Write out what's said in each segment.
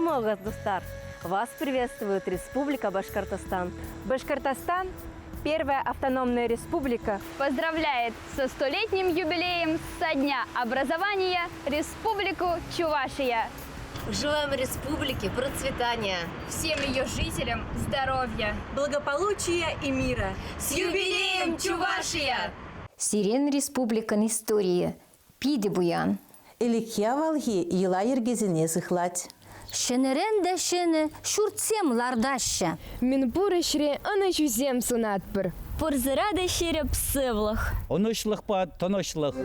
Саламатсызбы, достар! Вас приветствует Республика Башкортостан. Башкортостан, первая автономная республика, поздравляет со 100-летним юбилеем со дня образования Республику Чувашия. Желаем республике процветания, Всем ее жителям здоровья. благополучия и мира. С юбилеем, Чувашия! Сирен республикан истории. Пиди буян. Эликья валги ела ергезине зыхлать. Шенерен де шене шурцем лардаща. Минпур шре аны чузем сунатпыр. Пурзыра да шире псывлах. Онышлых па тонышлых.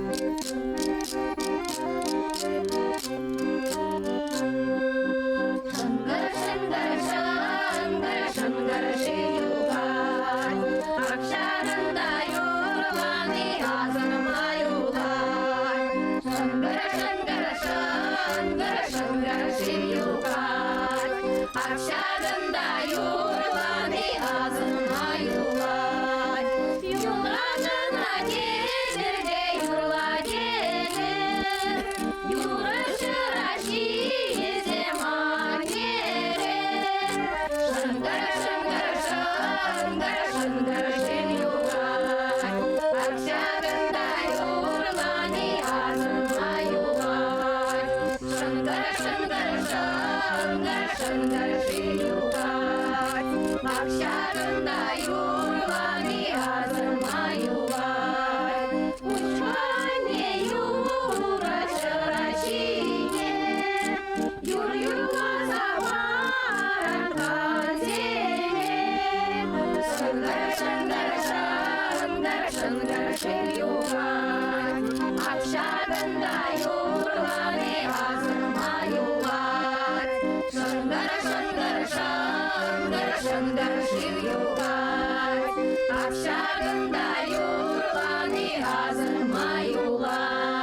Общагында юрланы азын маюлар.